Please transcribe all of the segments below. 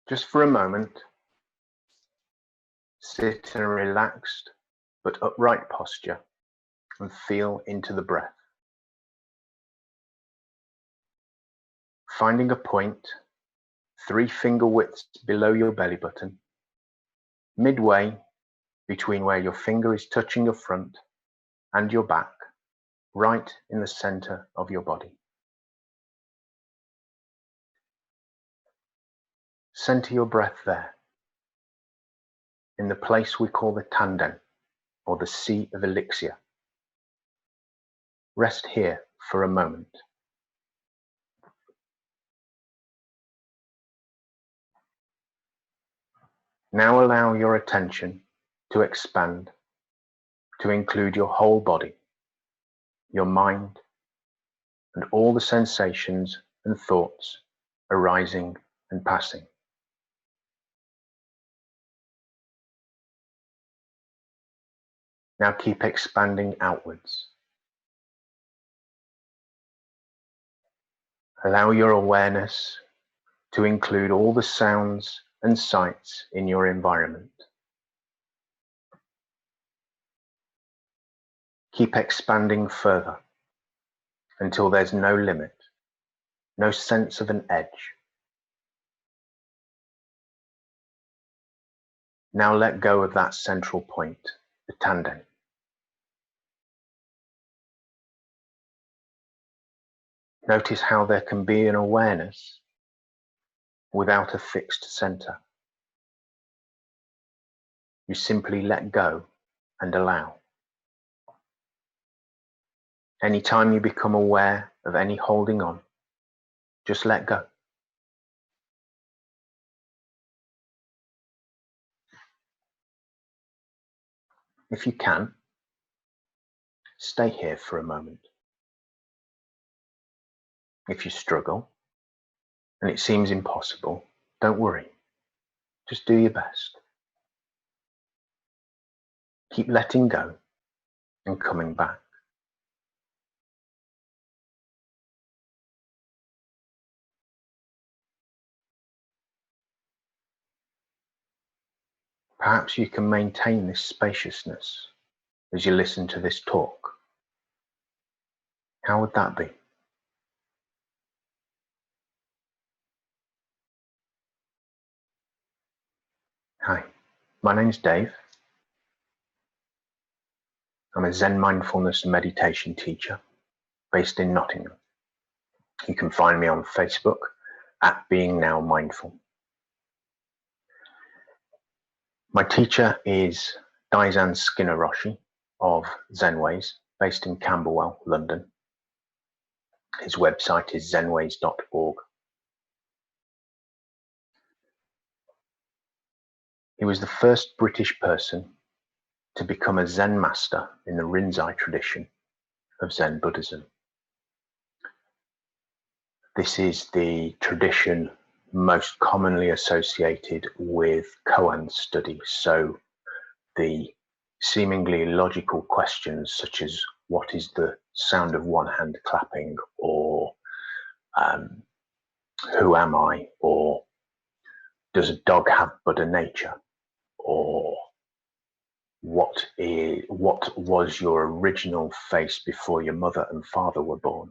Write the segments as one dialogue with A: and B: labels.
A: Just for a moment, sit in a relaxed but upright posture and feel into the breath. Finding a point 3 finger widths below your belly button, midway between where your finger is touching your front and your back, right in the center of your body. Center your breath there, in the place we call the tanden, or the sea of elixir. Rest here for a moment. Now allow your attention to expand, to include your whole body, your mind, and all the sensations and thoughts arising and passing. Now keep expanding outwards. Allow your awareness to include all the sounds and sights in your environment. Keep expanding further until there's no limit, no sense of an edge. Now let go of that central point, the tanden. Notice how there can be an awareness without a fixed center. You simply let go and allow. Anytime you become aware of any holding on, just let go. If you can, stay here for a moment. If you struggle and it seems impossible, don't worry. Just do your best. Keep letting go and coming back. Perhaps you can maintain this spaciousness as you listen to this talk. How would that be? Hi, my name's Dave. I'm a Zen Mindfulness and Meditation teacher based in Nottingham. You can find me on Facebook at Being Now Mindful. My teacher is Daizan Roshi of Zenways, based in Camberwell, London. His website is zenways.org. He was the first British person to become a Zen Master in the Rinzai tradition of Zen Buddhism. This is the tradition most commonly associated with koan study, so the seemingly logical questions such as what is the sound of one hand clapping, or who am I, or does a dog have Buddha nature, or what was your original face before your mother and father were born?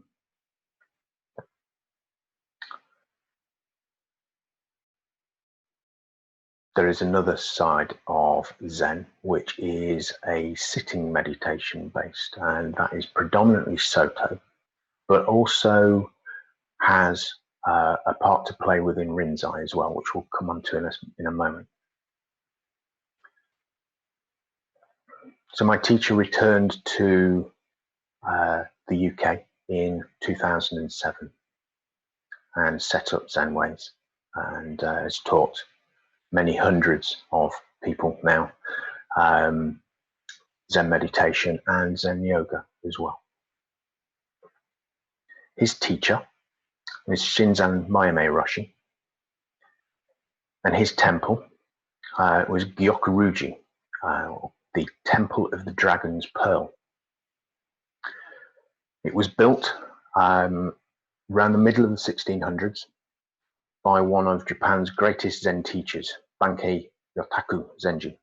A: There is another side of Zen, which is a sitting meditation based, and that is predominantly Soto, but also has a part to play within Rinzai as well, which we'll come on to in a moment. So my teacher returned to the UK in 2007 and set up Zenways, and has taught many hundreds of people now Zen meditation and Zen yoga as well. His teacher is Shinzan Mayame Roshi, and his temple was Gyokuruji, the Temple of the Dragon's Pearl. It was built around the middle of the 1600s by one of Japan's greatest Zen teachers, Bankei Yotaku Zenji.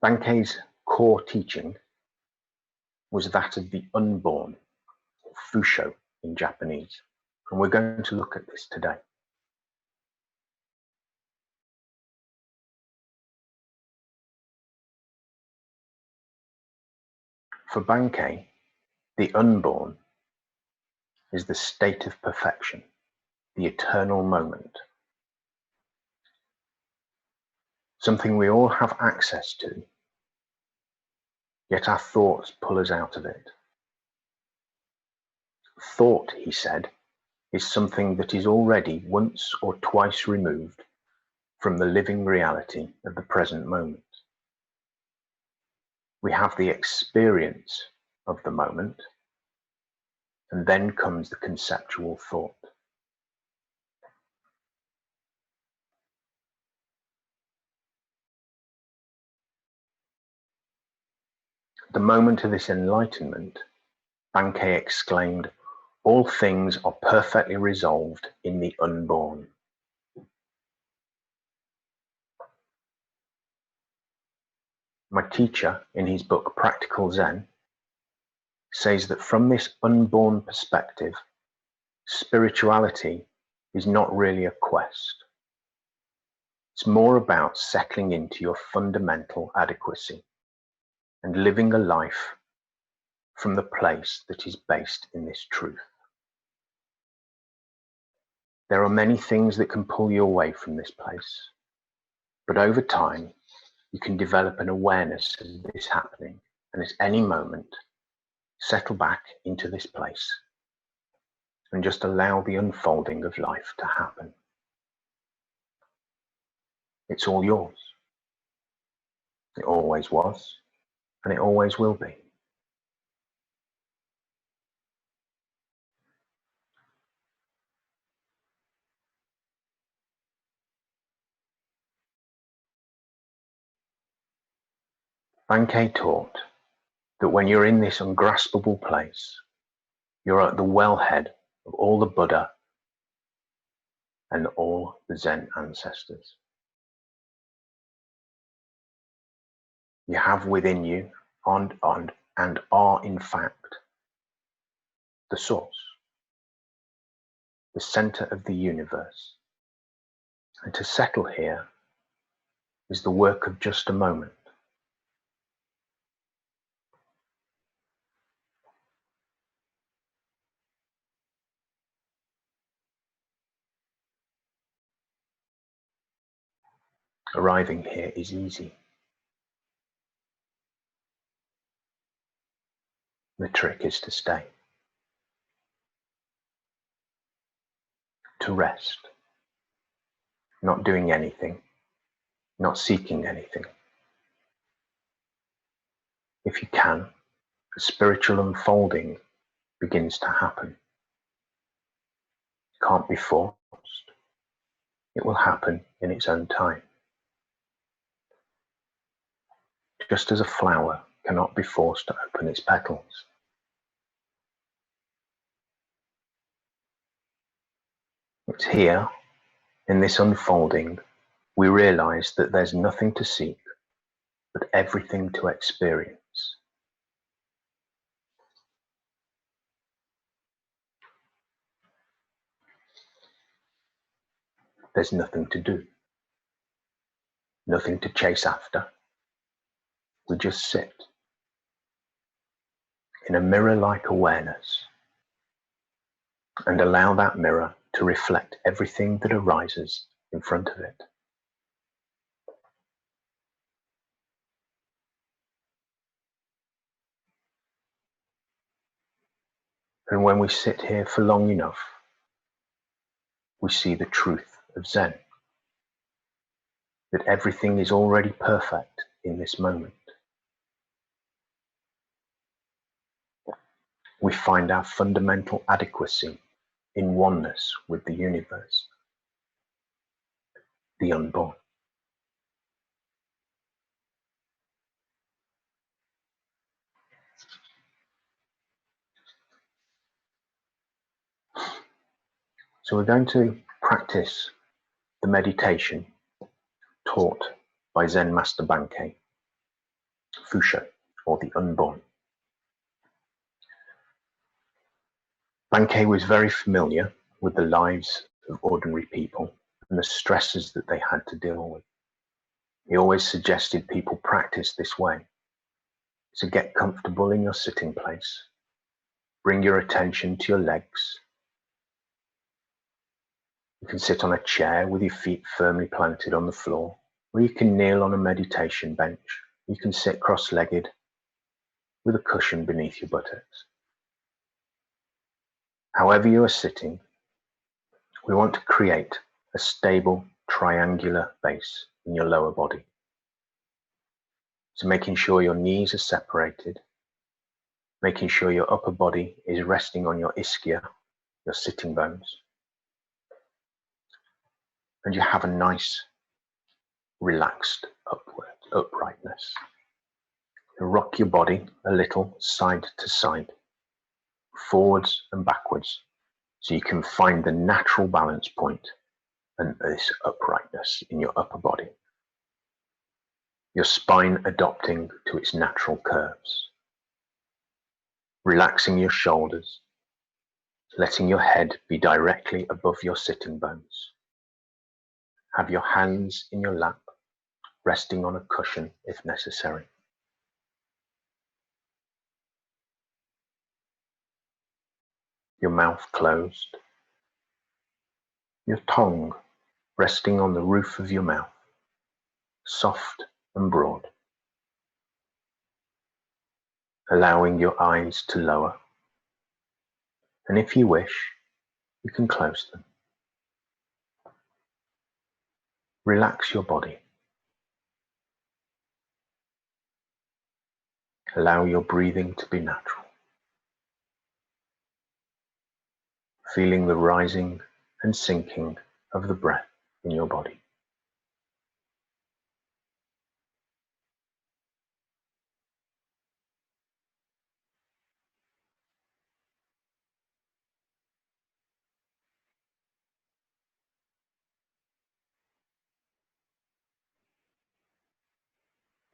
A: Bankei's core teaching was that of the unborn, or fusho in Japanese, and we're going to look at this today. For Bankei, the unborn is the state of perfection, the eternal moment, something we all have access to, yet our thoughts pull us out of it. Thought, he said, is something that is already once or twice removed from the living reality of the present moment. We have the experience of the moment, and then comes the conceptual thought. The moment of this enlightenment, Bankei exclaimed, "All things are perfectly resolved in the unborn." My teacher, in his book Practical Zen, says that from this unborn perspective, spirituality is not really a quest. It's more about settling into your fundamental adequacy and living a life from the place that is based in this truth. There are many things that can pull you away from this place, but over time, you can develop an awareness of this happening, and at any moment, settle back into this place and just allow the unfolding of life to happen. It's all yours. It always was, and it always will be. Bankei taught that when you're in this ungraspable place, you're at the wellhead of all the Buddha and all the Zen ancestors. You have within you and are in fact the source, the center of the universe. And to settle here is the work of just a moment. Arriving here is easy. The trick is to stay, to rest, not doing anything, not seeking anything. If you can, a spiritual unfolding begins to happen. It can't be forced. It will happen in its own time. Just as a flower cannot be forced to open its petals. It's here, in this unfolding, we realize that there's nothing to seek, but everything to experience. There's nothing to do, nothing to chase after. We just sit in a mirror-like awareness and allow that mirror to reflect everything that arises in front of it. And when we sit here for long enough, we see the truth of Zen, that everything is already perfect in this moment. We find our fundamental adequacy in oneness with the universe, the unborn. So we're going to practice the meditation taught by Zen Master Bankei, Fusho, or the unborn. Bankei was very familiar with the lives of ordinary people and the stresses that they had to deal with. He always suggested people practice this way. So get comfortable in your sitting place. Bring your attention to your legs. You can sit on a chair with your feet firmly planted on the floor, or you can kneel on a meditation bench. You can sit cross-legged with a cushion beneath your buttocks. However you are sitting, we want to create a stable triangular base in your lower body. So making sure your knees are separated, making sure your upper body is resting on your ischia, your sitting bones, and you have a nice, relaxed uprightness. You rock your body a little side to side, forwards and backwards, so you can find the natural balance point and this uprightness in your upper body. Your spine adopting to its natural curves. Relaxing your shoulders, letting your head be directly above your sitting bones. Have your hands in your lap, resting on a cushion if necessary. Your mouth closed. Your tongue resting on the roof of your mouth, soft and broad. Allowing your eyes to lower. And if you wish, you can close them. Relax your body. Allow your breathing to be natural. Feeling the rising and sinking of the breath in your body.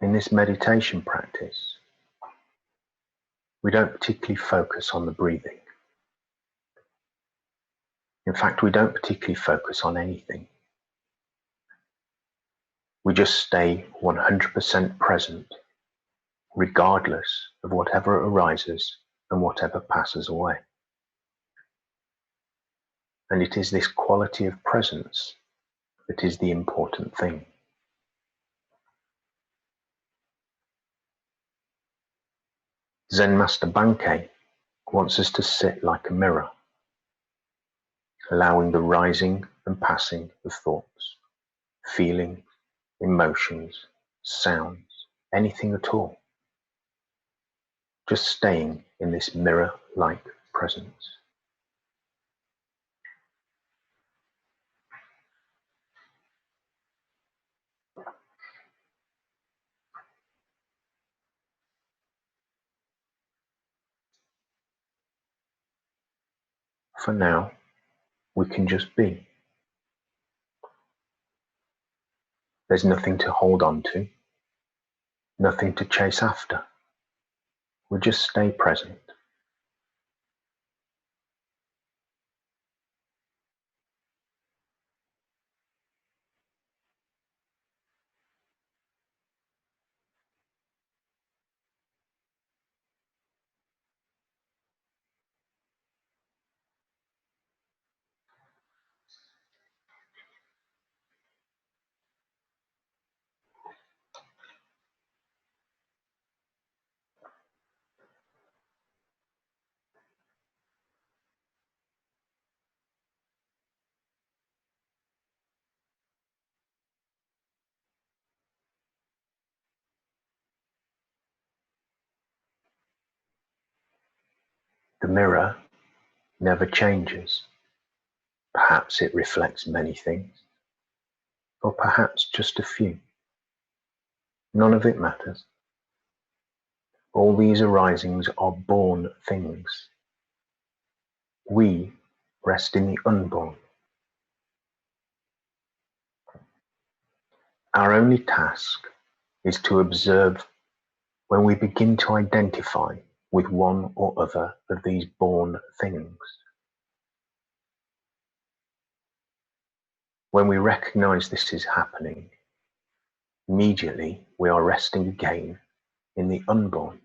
A: In this meditation practice, we don't particularly focus on the breathing. In fact, we don't particularly focus on anything. We just stay 100% present, regardless of whatever arises and whatever passes away. And it is this quality of presence that is the important thing. Zen Master Bankei wants us to sit like a mirror, allowing the rising and passing of thoughts, feelings, emotions, sounds, anything at all. Just staying in this mirror-like presence. For now, we can just be. There's nothing to hold on to, nothing to chase after. We just stay present. The mirror never changes. Perhaps it reflects many things, or perhaps just a few. None of it matters. All these arisings are born things. We rest in the unborn, Our only task is to observe when we begin to identify with one or other of these born things. When we recognize this is happening, immediately we are resting again in the unborn.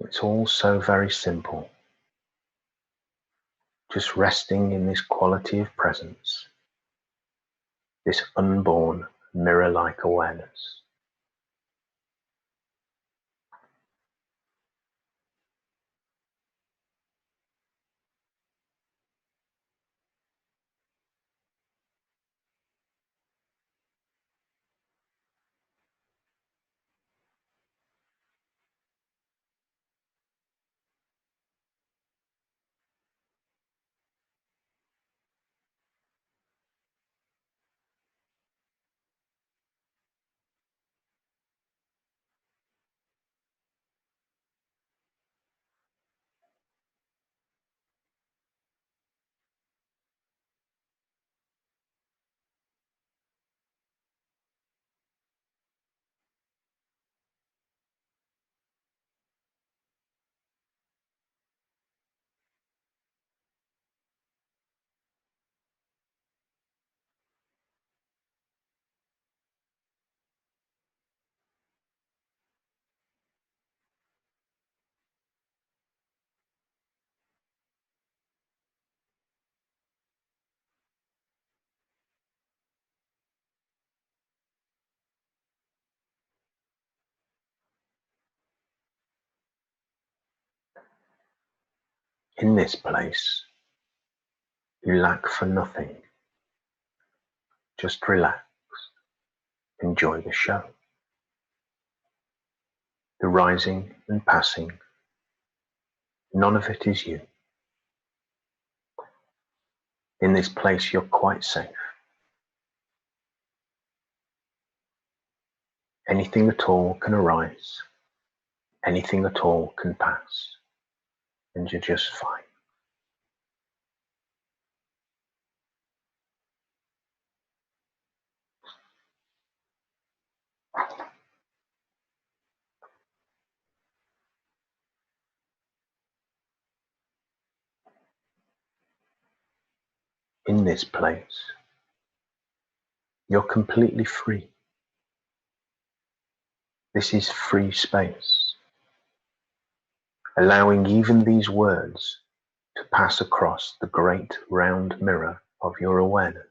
A: It's all so very simple. Just resting in this quality of presence, this unborn mirror-like awareness. In this place, you lack for nothing. Just relax, enjoy the show. The rising and passing, none of it is you. In this place, you're quite safe. Anything at all can arise, anything at all can pass, and you're just fine. In this place, you're completely free. This is free space, allowing even these words to pass across the great round mirror of your awareness.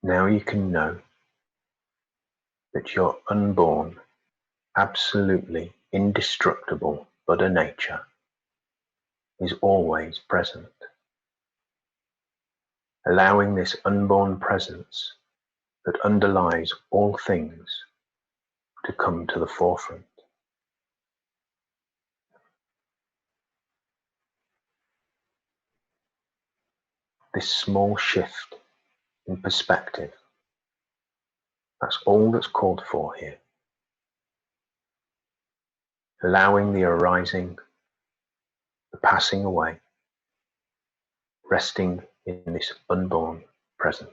A: Now you can know that your unborn, absolutely indestructible Buddha nature is always present, allowing this unborn presence that underlies all things to come to the forefront. This small shift in perspective. That's all that's called for here. Allowing the arising, the passing away, resting in this unborn presence.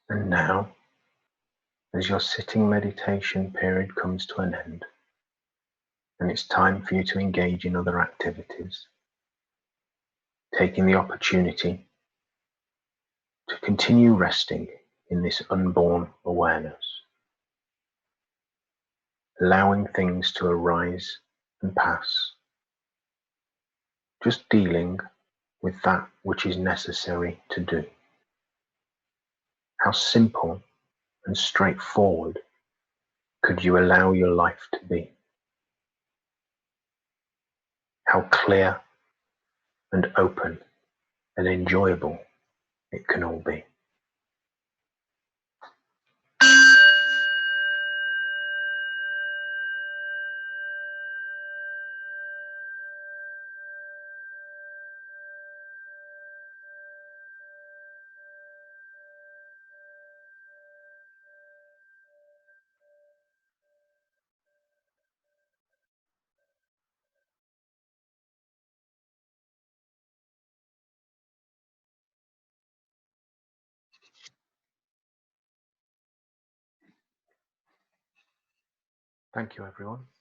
A: And now, as your sitting meditation period comes to an end, and it's time for you to engage in other activities, taking the opportunity to continue resting in this unborn awareness, allowing things to arise and pass, just dealing with that which is necessary to do. How simple and straightforward could you allow your life to be? How clear and open and enjoyable it can all be. Thank you, everyone.